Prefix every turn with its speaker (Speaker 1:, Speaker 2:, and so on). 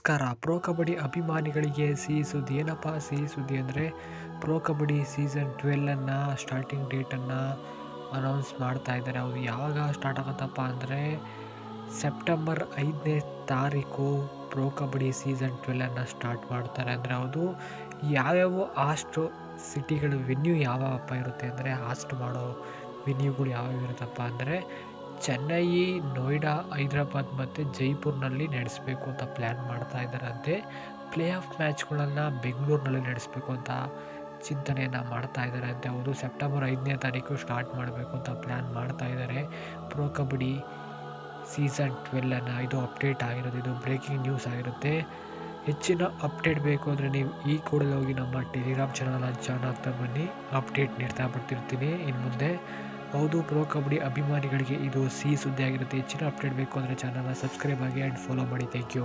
Speaker 1: ನಮಸ್ಕಾರ. ಪ್ರೋ ಕಬಡ್ಡಿ ಅಭಿಮಾನಿಗಳಿಗೆ ಸಿಹಿ ಸುದ್ದಿ. ಏನಪ್ಪ ಸಿಹಿ ಸುದ್ದಿ ಅಂದರೆ, ಪ್ರೋ ಕಬಡ್ಡಿ ಸೀಸನ್ 12 ಸ್ಟಾರ್ಟಿಂಗ್ ಡೇಟನ್ನು ಅನೌನ್ಸ್ ಮಾಡ್ತಾ ಇದ್ದಾರೆ. ಅದು ಯಾವಾಗ ಸ್ಟಾರ್ಟ್ ಆಗುತ್ತಪ್ಪ ಅಂದರೆ, ಸೆಪ್ಟೆಂಬರ್ 5ನೇ ತಾರೀಕು ಪ್ರೋ ಕಬಡ್ಡಿ ಸೀಸನ್ 12 ಸ್ಟಾರ್ಟ್ ಮಾಡ್ತಾರೆ. ಅಂದರೆ ಅದು ಯಾವ್ಯಾವ ಹಾಸ್ಟ್ ಸಿಟಿಗಳು ವೆನ್ಯೂ ಯಾವಪ್ಪ ಇರುತ್ತೆ ಅಂದರೆ, ಹಾಸ್ಟ್ ಮಾಡೋ ವೆನ್ಯೂಗಳು ಯಾವ್ಯಾವ ಇರುತ್ತಪ್ಪ ಅಂದರೆ, ಚೆನ್ನೈ, ನೋಯ್ಡಾ, ಹೈದರಾಬಾದ್ ಮತ್ತು ಜೈಪುರ್ನಲ್ಲಿ ನಡೆಸಬೇಕು ಅಂತ ಪ್ಲ್ಯಾನ್ ಮಾಡ್ತಾ ಇದ್ದಾರಂತೆ. ಪ್ಲೇ ಆಫ್ ಮ್ಯಾಚ್ಗಳನ್ನು ಬೆಂಗಳೂರಿನಲ್ಲಿ ನಡೆಸಬೇಕು ಅಂತ ಚಿಂತನೆಯನ್ನು ಮಾಡ್ತಾ ಇದ್ದಾರೆ ಅಂತೆ. ಅವರು ಸೆಪ್ಟೆಂಬರ್ 5ನೇ ತಾರೀಕು ಸ್ಟಾರ್ಟ್ ಮಾಡಬೇಕು ಅಂತ ಪ್ಲ್ಯಾನ್ ಮಾಡ್ತಾ ಇದ್ದಾರೆ. ಪ್ರೋ ಕಬಡ್ಡಿ ಸೀಸನ್ 12 ಇದು ಅಪ್ಡೇಟ್ ಆಗಿರೋದು, ಇದು ಬ್ರೇಕಿಂಗ್ ನ್ಯೂಸ್ ಆಗಿರುತ್ತೆ. ಹೆಚ್ಚಿನ ಅಪ್ಡೇಟ್ ಬೇಕು ಅಂದರೆ ನೀವು ಈ ಕೂಡಲೇ ಹೋಗಿ ನಮ್ಮ ಟೆಲಿಗ್ರಾಮ್ ಚಾನಲ್ನ ಜಾಯ್ನ್ ಆಗ್ತಾ ಬನ್ನಿ. ಅಪ್ಡೇಟ್ ನೀಡ್ತಾ ಬರ್ತಿರ್ತೀನಿ ಇನ್ನು ಮುಂದೆ. ಹೌದು, ಪ್ರೋ ಕಬಡ್ಡಿ ಅಭಿಮಾನಿಗಳಿಗೆ ಇದು ಸಿಹಿ ಸುದ್ದಿ ಆಗಿರುತ್ತೆ. ಹೆಚ್ಚಿನ ಅಪ್ಡೇಟ್ ಬೇಕು ಅಂದರೆ ಚಾನಲ್ನ ಸಬ್ಸ್ಕ್ರೈಬ್ ಆಗಿ ಆ್ಯಂಡ್ ಫಾಲೋ ಮಾಡಿ. Thank you.